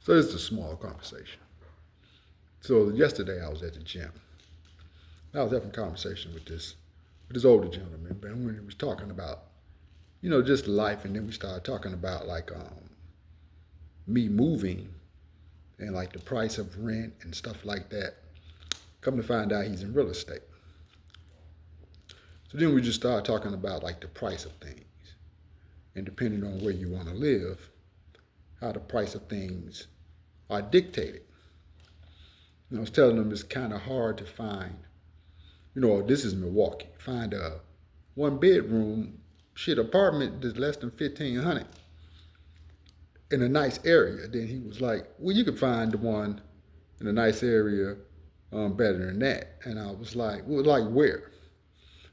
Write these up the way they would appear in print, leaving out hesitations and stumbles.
So this is a small conversation. So yesterday I was at the gym. I was having a conversation with this older gentleman, and when he was talking about, just life, and then we started talking about like me moving and like the price of rent and stuff like that. Come to find out he's in real estate. So then we just started talking about like the price of things. And depending on where you want to live, how the price of things are dictated. I was telling them it's kind of hard to find, this is Milwaukee. Find a one bedroom apartment that's less than 1,500 in a nice area. Then he was like, well, you could find the one in a nice area better than that. And I was like, well, like where?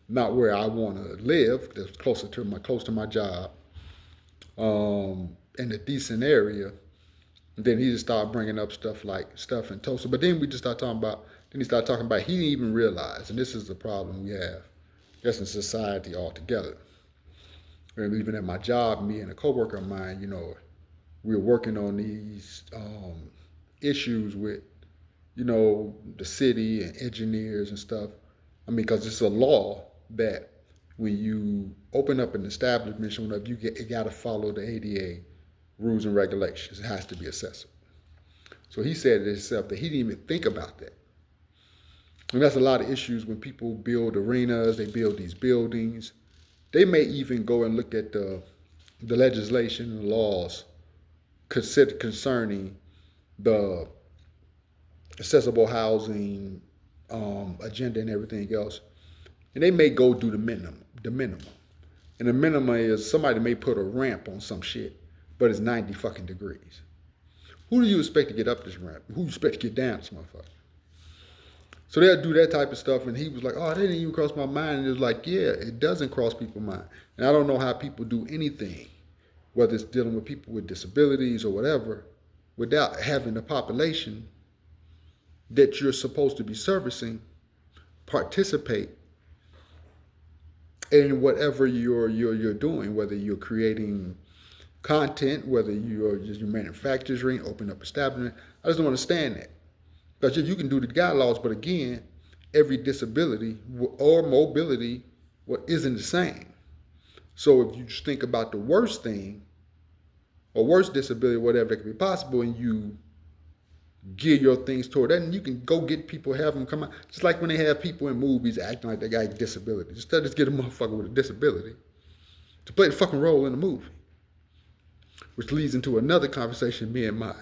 Not where I want to live. That's close to my job, in a decent area. And then he just started bringing up stuff like stuff in Tulsa. But then we just started talking about. Then he started talking about he didn't even realize, and this is the problem we have, just in society altogether. And even at my job, me and a coworker of mine, we were working on these issues with, the city and engineers and stuff. I mean, because it's a law that when you open up an establishment, you got to follow the ADA rules and regulations. It has to be accessible. So he said to himself that he didn't even think about that. And that's a lot of issues when people build arenas, they build these buildings. They may even go and look at the legislation and laws concerning the accessible housing agenda and everything else. And they may go do the minimum. And the minimum is somebody may put a ramp on some shit, but it's 90 fucking degrees. Who do you expect to get up this ramp? Who do you expect to get down this motherfucker? So they'll do that type of stuff, and he was like, oh, that didn't even cross my mind. And it was like, yeah, it doesn't cross people's mind. And I don't know how people do anything, whether it's dealing with people with disabilities or whatever, without having the population that you're supposed to be servicing participate in whatever you're doing, whether you're creating content, whether you're manufacturing, open up establishment. I just don't understand that. Because you can do the guide laws, but again, every disability or mobility isn't the same. So if you just think about the worst thing, or worst disability, whatever that could be possible, and you gear your things toward that, and you can go get people, have them come out. Just like when they have people in movies acting like they got a disability. Just get a motherfucker with a disability to play the fucking role in the movie. Which leads into another conversation me and my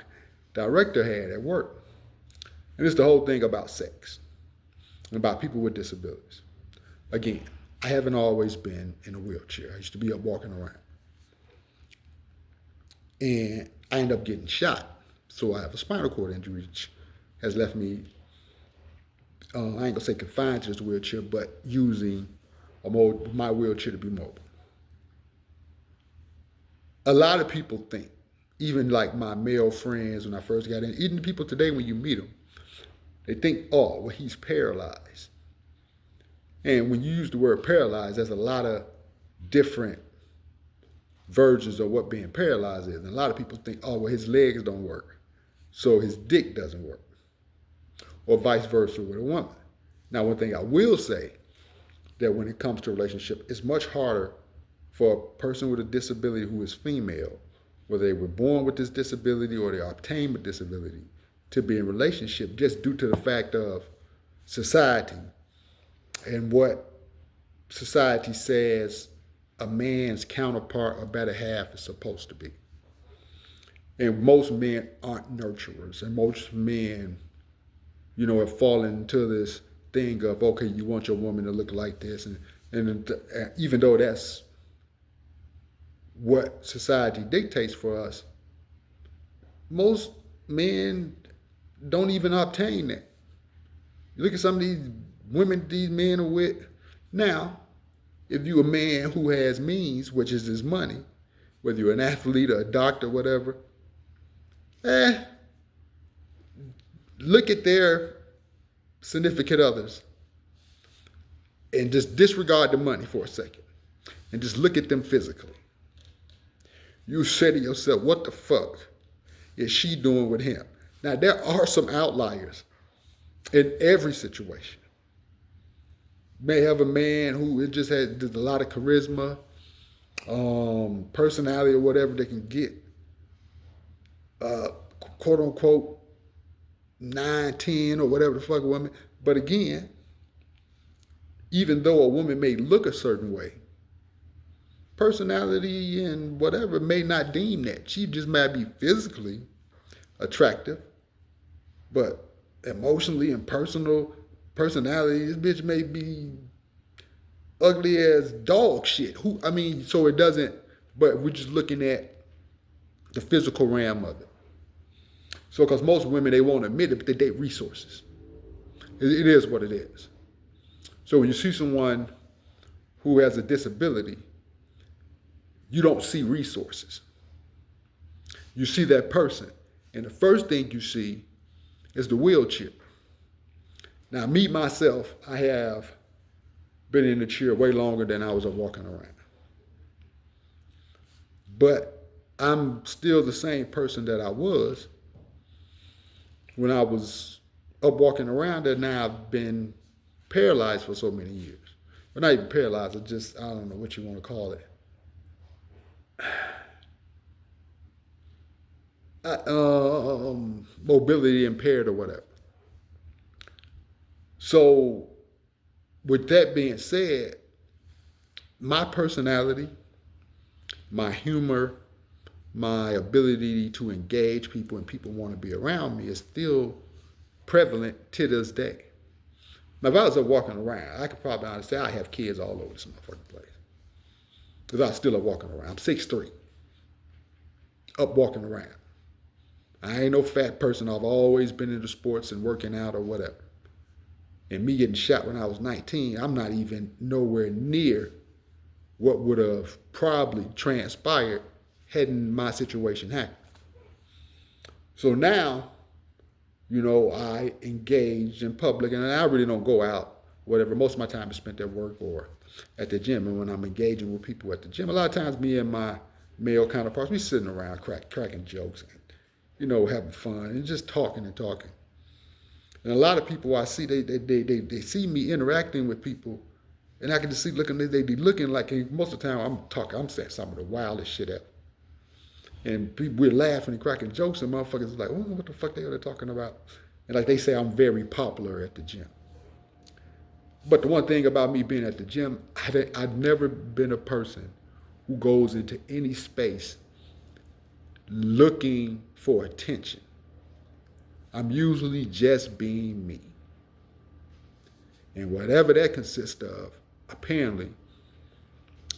director had at work. And it's the whole thing about sex and about people with disabilities. Again, I haven't always been in a wheelchair. I used to be up walking around. And I ended up getting shot. So I have a spinal cord injury, which has left me, I ain't gonna say confined to this wheelchair, but using my wheelchair to be mobile. A lot of people think, even like my male friends when I first got in, even the people today when you meet them, they think, oh, well, he's paralyzed. And when you use the word paralyzed, there's a lot of different versions of what being paralyzed is. And a lot of people think, oh, well, his legs don't work, so his dick doesn't work. Or vice versa with a woman. Now, one thing I will say, that when it comes to a relationship, it's much harder for a person with a disability who is female, whether they were born with this disability or they obtained a disability, to be in a relationship just due to the fact of society and what society says a man's counterpart or better half is supposed to be. And most men aren't nurturers, and most men, have fallen into this thing of, okay, you want your woman to look like this, and even though that's what society dictates for us, most men don't even obtain that. You look at some of these women these men are with now. If you're a man who has means, which is his money, whether you're an athlete or a doctor, whatever, look at their significant others and just disregard the money for a second and just look at them physically. You say to yourself, what the fuck is she doing with him? Now, there are some outliers in every situation. May have a man who just has a lot of charisma, personality, or whatever they can get, quote unquote, 9, 10, or whatever the fuck woman. But again, even though a woman may look a certain way, personality and whatever may not deem that. She just might be physically attractive, but emotionally and personality, this bitch may be ugly as dog shit. So it doesn't, but we're just looking at the physical realm of it. So, because most women, they won't admit it, but they date resources. It is what it is. So when you see someone who has a disability, you don't see resources. You see that person. And the first thing you see is the wheelchair. Now, me, myself, I have been in the chair way longer than I was walking around. But I'm still the same person that I was when I was up walking around, and now I've been paralyzed for so many years. But not even paralyzed, I don't know what you want to call it. Mobility impaired or whatever. So, with that being said, my personality, my humor, my ability to engage people and people want to be around me is still prevalent to this day. Now, if I was up walking around, I could probably honestly say I have kids all over this motherfucking place. Because I'm still up walking around. I'm 6'3", up walking around. I ain't no fat person. I've always been into sports and working out or whatever. And me getting shot when I was 19, I'm not even nowhere near what would have probably transpired hadn't my situation happened. So now, I engage in public, and I really don't go out, whatever. Most of my time is spent at work or at the gym. And when I'm engaging with people at the gym, a lot of times me and my male counterparts, we sitting around cracking jokes and, having fun and just talking and talking. And a lot of people I see, they see me interacting with people, and I can just see they be looking like, most of the time I'm saying some of the wildest shit ever. And we're laughing and cracking jokes, and motherfuckers are like, oh, what the fuck they are talking about? And like they say, I'm very popular at the gym. But the one thing about me being at the gym, I've never been a person who goes into any space looking for attention. I'm usually just being me. And whatever that consists of, apparently,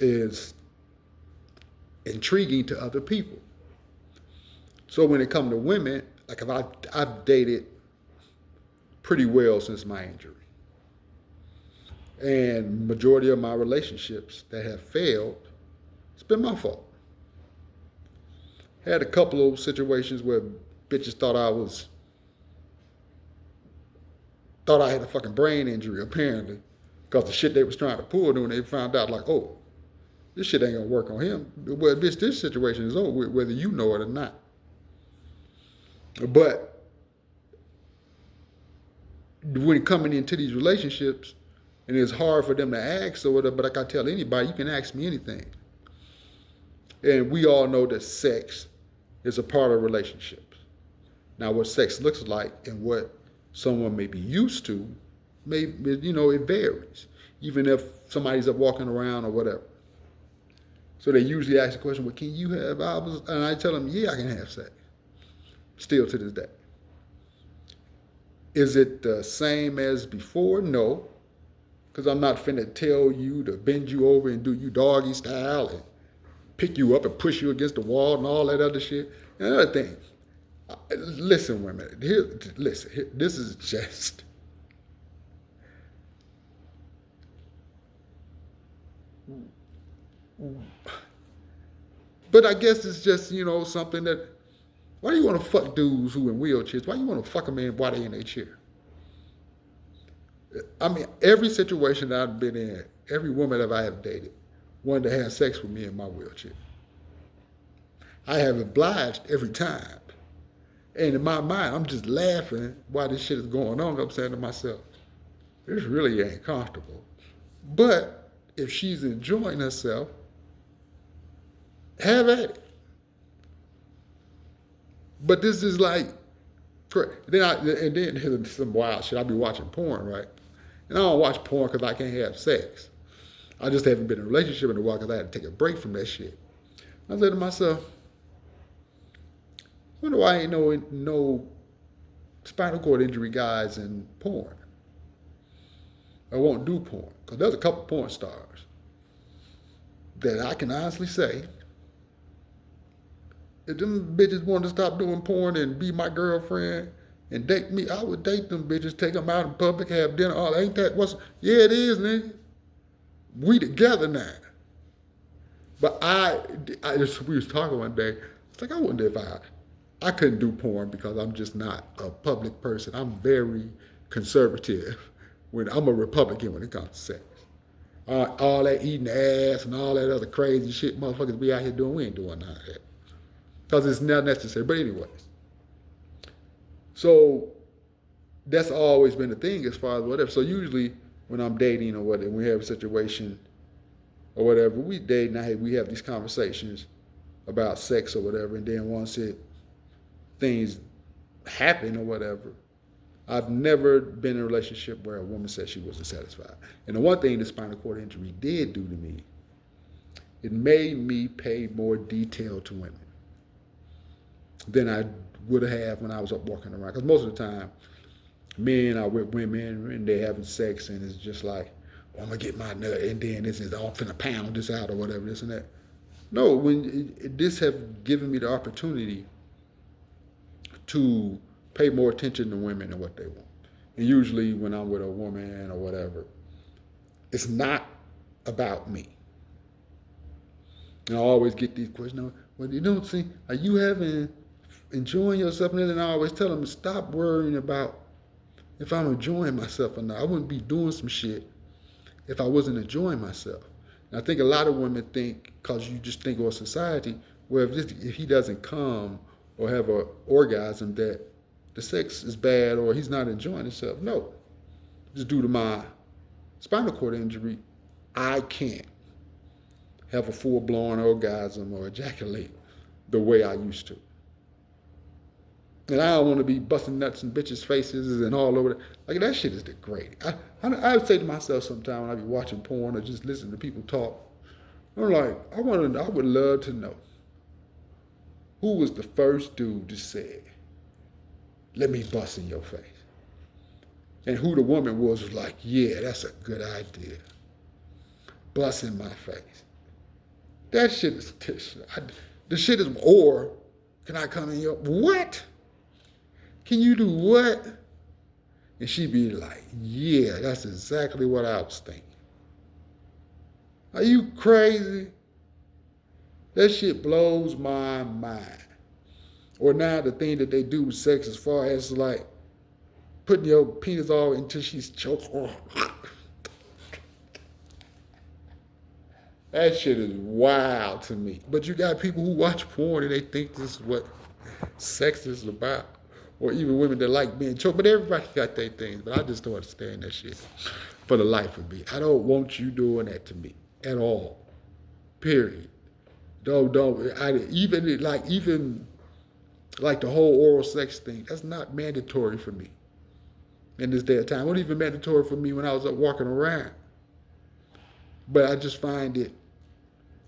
is intriguing to other people. So when it comes to women, like I've dated pretty well since my injury. And majority of my relationships that have failed, it's been my fault. Had a couple of situations where bitches thought I had a fucking brain injury, apparently, because the shit they was trying to pull when they found out, like, oh, this shit ain't gonna work on him. Well, bitch, this situation is over with, whether you know it or not. But when coming into these relationships, and it's hard for them to ask or whatever, but like I tell anybody, you can ask me anything. And we all know that sex is a part of relationships. Now, what sex looks like and what someone may be used to, it varies, even if somebody's up walking around or whatever. So they usually ask the question, well, can you have albums? And I tell them, yeah, I can have sex. Still to this day. Is it the same as before? No. Because I'm not finna tell you to bend you over and do you doggy style and pick you up and push you against the wall and all that other shit. And another thing, listen, women, this is just... But I guess it's just, something that, why do you want to fuck dudes who in wheelchairs? Why do you want to fuck a man while they in their chair? I mean, every situation that I've been in, every woman that I have dated wanted to have sex with me in my wheelchair. I have obliged every time. And in my mind, I'm just laughing while this shit is going on. I'm saying to myself, this really ain't comfortable. But if she's enjoying herself, have at it. But this is like, then here's some wild shit. I be watching porn, right? And I don't watch porn because I can't have sex. I just haven't been in a relationship in a while because I had to take a break from that shit. I said to myself, wonder why ain't no spinal cord injury guys in porn. I won't do porn because there's a couple porn stars that I can honestly say, if them bitches wanted to stop doing porn and be my girlfriend and date me, I would date them bitches, take them out in public, have dinner. Oh, ain't that what's? Yeah, it is, nigga. We together now. But we was talking one day. It's like I wonder if I couldn't do porn because I'm just not a public person. I'm very conservative. When I'm a Republican when it comes to sex. All that eating ass and all that other crazy shit motherfuckers be out here doing, we ain't doing none of that. Because it's not necessary. But anyways. So that's always been the thing as far as whatever. So usually when I'm dating or whatever, we have a situation or whatever, we date and we have these conversations about sex or whatever, and then once things happen or whatever, I've never been in a relationship where a woman said she wasn't satisfied. And the one thing the spinal cord injury did do to me, it made me pay more detail to women than I would have when I was up walking around. Because most of the time, men are with women and they're having sex and it's just like, oh, I'm going to get my nut and then this is, I'm finna pound this out or whatever, this and that. No, this have given me the opportunity to pay more attention to women and what they want. And usually when I'm with a woman or whatever, it's not about me. And I always get these questions, well, you don't see, are you enjoying yourself? And then I always tell them to stop worrying about if I'm enjoying myself or not. I wouldn't be doing some shit if I wasn't enjoying myself. And I think a lot of women think, because you just think of society, well, if he doesn't come or have an orgasm, that the sex is bad or he's not enjoying himself. No. Just due to my spinal cord injury, I can't have a full-blown orgasm or ejaculate the way I used to. And I don't want to be busting nuts in bitches' faces and all over. Like, that shit is degrading. I would say to myself sometime when I be watching porn or just listening to people talk, I'm like, I would love to know who was the first dude to say, let me bust in your face. And who the woman was like, yeah, that's a good idea. Bust in my face. That shit is, the shit is, or can I come in your, what? Can you do what? And she be like, yeah, that's exactly what I was thinking. Are you crazy? That shit blows my mind. Or now the thing that they do with sex as far as like putting your penis all until she's choked. That shit is wild to me. But you got people who watch porn and they think this is what sex is about. Or even women that like being choked. But everybody got their things. But I just don't understand that shit for the life of me. I don't want you doing that to me at all. Period. Even like the whole oral sex thing, that's not mandatory for me in this day of time. It wasn't even mandatory for me when I was up walking around. But I just find it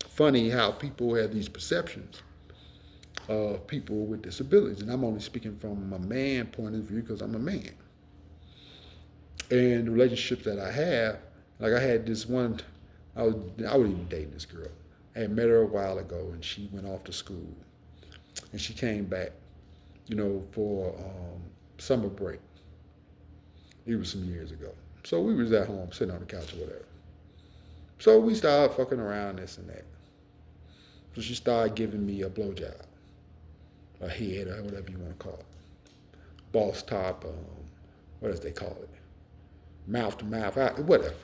funny how people have these perceptions of people with disabilities. And I'm only speaking from a man point of view because I'm a man. And the relationships that I have, like I had this one, I was even dating this girl. I had met her a while ago and she went off to school. And she came back, for summer break. It was some years ago. So we was at home sitting on the couch or whatever. So we started fucking around, this and that. So she started giving me a blowjob, a head, or whatever you want to call it. Boss top, what else they call it? Mouth to mouth, whatever.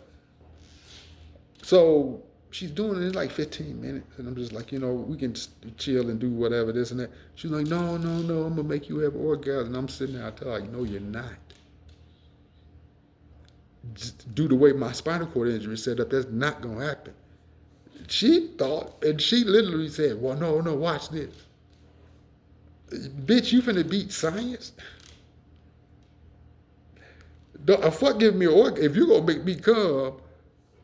So she's doing it in like 15 minutes. And I'm just like, we can chill and do whatever, this and that. She's like, no, no, no, I'm going to make you have orgasm. And I'm sitting there, I tell her, like, no, you're not. Just due to the way my spinal cord injury is set up, that's not going to happen. She thought, and she literally said, well, no, no, watch this. Bitch, you finna beat science? Fuck giving me an orgasm. If you're going to make me come,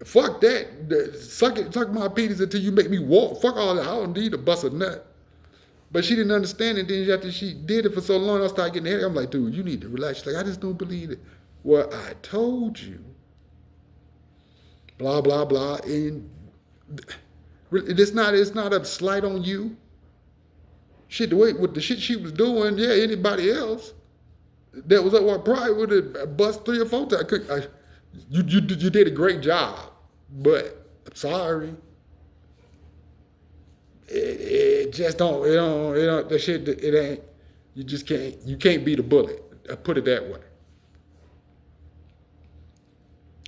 fuck that. Suck my penis until you make me walk. Fuck all that. I don't need to bust a nut. But she didn't understand it. Then after she did it for so long, I started getting headache. I'm like, dude, you need to relax. She's like, I just don't believe it. Well, I told you. Blah, blah, blah. And it's not a slight on you. Shit, the way with the shit she was doing, yeah, anybody else that was up, well, probably would have bust 3 or 4 times. You did a great job, but I'm sorry. It just don't, the shit, it ain't, you can't beat a bullet. I put it that way.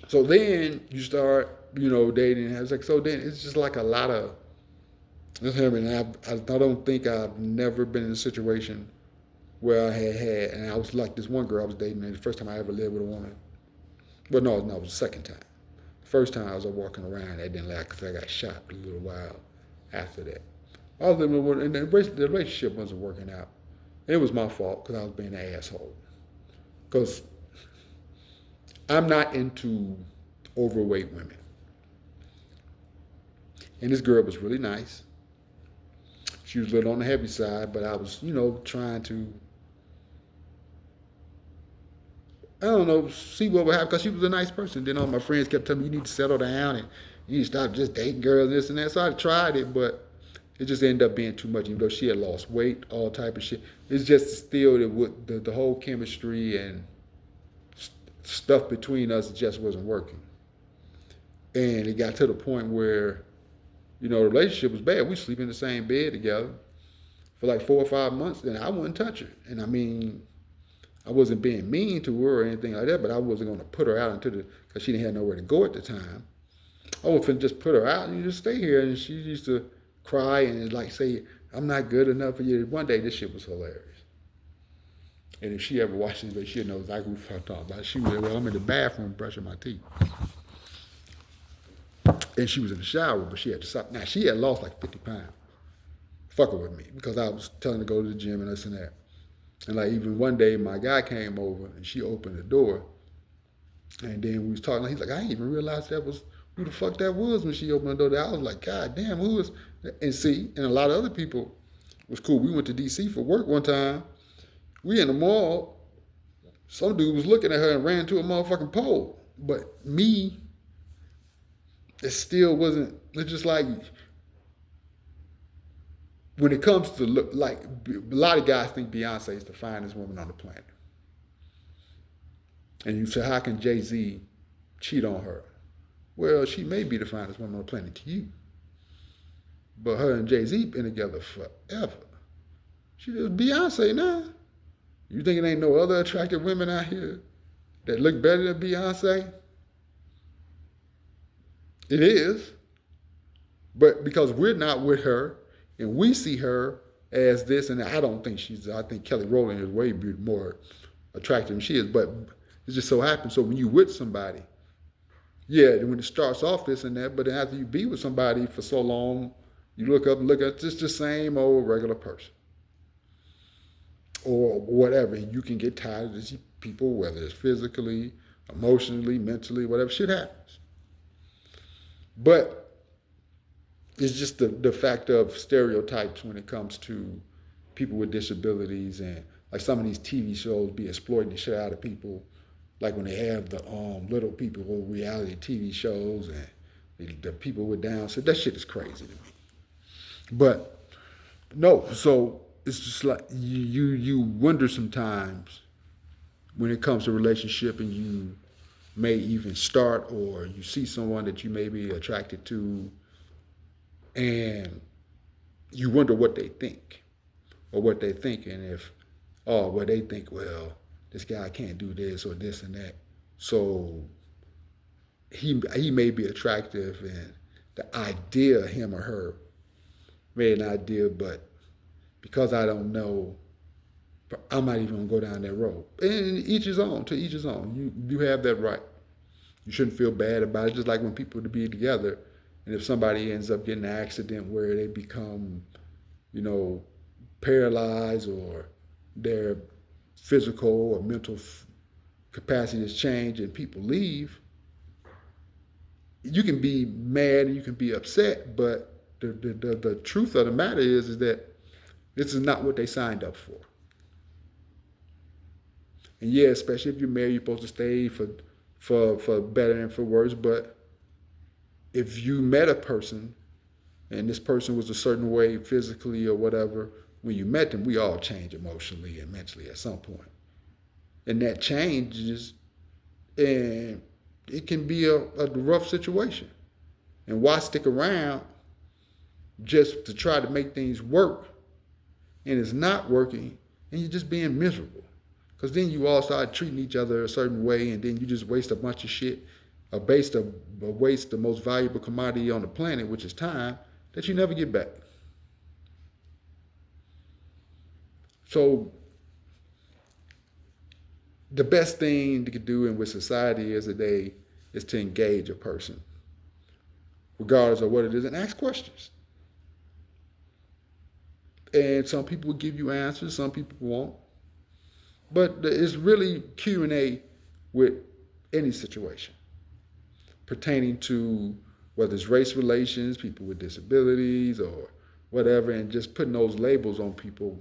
So then you start, dating and have sex. So then it's just like a lot of, I don't think I've never been in a situation where I had, and I was like this one girl I was dating, and the first time I ever lived with a woman. Well, no, it was the second time. The first time I was walking around, I didn't like because I got shot a little while after that. I was living with, and the relationship wasn't working out. And it was my fault because I was being an asshole. Because I'm not into overweight women. And this girl was really nice. She was a little on the heavy side, but I was, trying to, I don't know, see what would happen because she was a nice person. Then all my friends kept telling me, you need to settle down and you need to stop just dating girls, this and that. So I tried it, but it just ended up being too much. Even though she had lost weight, all type of shit. It's just still the whole chemistry and stuff between us just wasn't working. And it got to the point where, the relationship was bad. We sleep in the same bed together for like 4 or 5 months, and I wouldn't touch her. And I mean, I wasn't being mean to her or anything like that, but I wasn't going to put her out because she didn't have nowhere to go at the time. I wasn't just put her out and you just stay here. And she used to cry and like say, I'm not good enough for you. One day, this shit was hilarious. And if she ever watches this, she'll know exactly what I'm talking about. She was, well, I'm in the bathroom brushing my teeth. And she was in the shower, but she had to stop. Now, she had lost like 50 pounds fucking with me because I was telling her to go to the gym and this and that. And like even one day, my guy came over and she opened the door. And then we was talking. He's like, I didn't even realize that was who the fuck that was when she opened the door. I was like, God damn, who was? And see, and a lot of other people was cool. We went to D.C. for work one time. We in the mall. Some dude was looking at her and ran to a motherfucking pole. But me, it still wasn't. It's just like when it comes to look, like a lot of guys think Beyonce is the finest woman on the planet. And you say, how can Jay-Z cheat on her? Well, she may be the finest woman on the planet to you. But her and Jay-Z been together forever. She just Beyonce now. You think it ain't no other attractive women out here that look better than Beyonce? It is. But because we're not with her and we see her as this, and I don't think I think Kelly Rowland is way more attractive than she is, but it just so happens. So when you with somebody, yeah, when it starts off this and that, but then after you be with somebody for so long, you look up and look at just the same old regular person. Or whatever. You can get tired of these people, whether it's physically, emotionally, mentally, whatever. Shit happens. But it's just the fact of stereotypes when it comes to people with disabilities, and like some of these TV shows be exploiting the shit out of people, like when they have the little people with reality TV shows and the people with Down syndrome. That shit is crazy to me. But no, so it's just like you wonder sometimes when it comes to relationship, and you may even start, or you see someone that you may be attracted to, and you wonder what they think or what they think, and if, well, they think, well, this guy can't do this or this and that, so he may be attractive, and the idea of him or her made an idea, but because I don't know, I'm not even gonna go down that road. And each his own, to each his own. You have that right. You shouldn't feel bad about it. Just like when people to be together, and if somebody ends up getting an accident where they become, you know, paralyzed or their physical or mental capacity has changed and people leave, you can be mad and you can be upset, but the truth of the matter is that this is not what they signed up for. And yeah, especially if you're married, you're supposed to stay for better and for worse. But if you met a person and this person was a certain way physically or whatever, when you met them, we all change emotionally and mentally at some point. And that changes, and it can be a rough situation. And why stick around just to try to make things work and it's not working and you're just being miserable? Because then you all start treating each other a certain way, and then you just waste a bunch of shit, waste the most valuable commodity on the planet, which is time, that you never get back. So the best thing you can do in what society is today is to engage a person, regardless of what it is, and ask questions. And some people will give you answers, some people won't. But it's really Q&A with any situation pertaining to whether it's race relations, people with disabilities, or whatever, and just putting those labels on people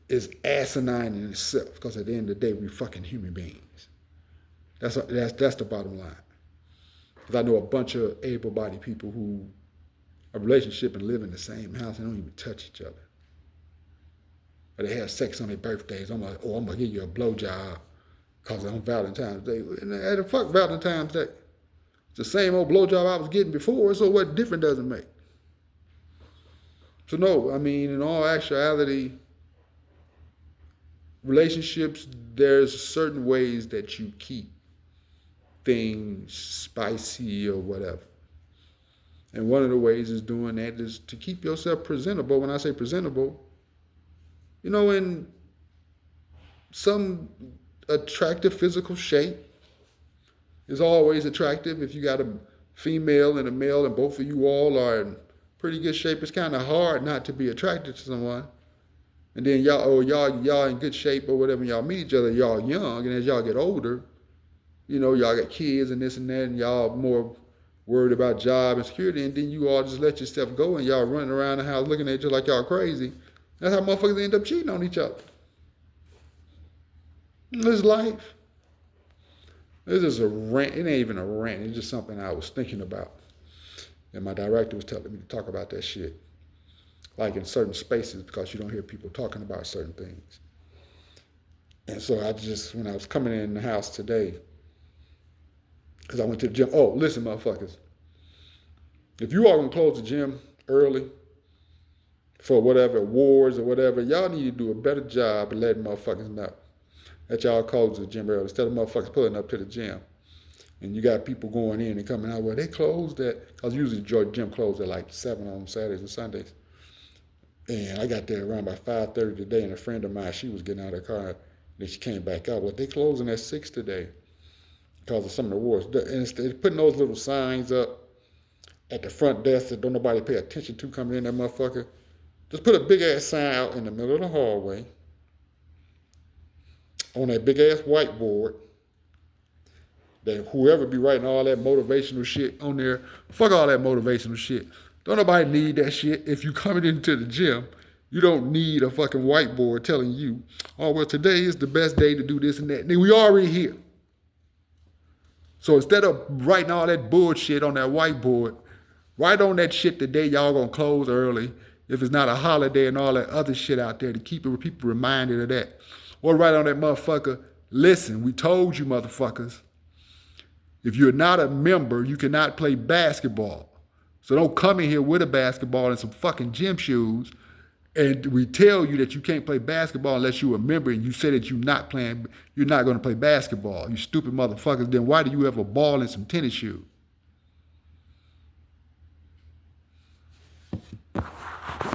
is asinine in itself, because at the end of the day, we're fucking human beings. That's the bottom line. Because I know a bunch of able-bodied people who a relationship and live in the same house and don't even touch each other. Or they have sex on their birthdays. I'm like, I'm gonna give you a blowjob because on Valentine's Day. And the fuck Valentine's Day? It's the same old blowjob I was getting before, so what difference does it make? So no, I mean, in all actuality, relationships, there's certain ways that you keep things spicy or whatever. And one of the ways is doing that is to keep yourself presentable. When I say presentable, you know, in some attractive physical shape is always attractive. If you got a female and a male and both of you all are in pretty good shape, it's kind of hard not to be attracted to someone. And then y'all in good shape or whatever, y'all meet each other, y'all young, and as y'all get older, you know, y'all got kids and this and that, and y'all more worried about job and security, and then you all just let yourself go and y'all running around the house looking at each other like y'all crazy. That's how motherfuckers end up cheating on each other. This is life. This is a rant. It ain't even a rant. It's just something I was thinking about. And my director was telling me to talk about that shit. Like in certain spaces, because you don't hear people talking about certain things. And so when I was coming in the house today, because I went to the gym. Oh, listen, motherfuckers. If you all gonna close the gym early for whatever awards or whatever, y'all need to do a better job of letting motherfuckers know that y'all close the gym early instead of motherfuckers pulling up to the gym. And you got people going in and coming out. Well, they closed at, because usually the gym closed at like 7 on Saturdays and Sundays. And I got there around by 5:30 today, and a friend of mine, she was getting out of the car, and then she came back out. Well, they closing at 6 today because of some of the awards. And they're putting those little signs up at the front desk that don't nobody pay attention to coming in that motherfucker. Just put a big-ass sign out in the middle of the hallway on that big-ass whiteboard that whoever be writing all that motivational shit on there, fuck all that motivational shit. Don't nobody need that shit. If you coming into the gym, you don't need a fucking whiteboard telling you, oh, well, today is the best day to do this and that. Then we already here. So instead of writing all that bullshit on that whiteboard, write on that shit the day y'all gonna close early, if it's not a holiday and all that other shit out there to keep people reminded of that. Or write on that motherfucker, listen, we told you motherfuckers, if you're not a member, you cannot play basketball. So don't come in here with a basketball and some fucking gym shoes, and we tell you that you can't play basketball unless you're a member, and you say that you're not going to play basketball. You stupid motherfuckers. Then why do you have a ball and some tennis shoes?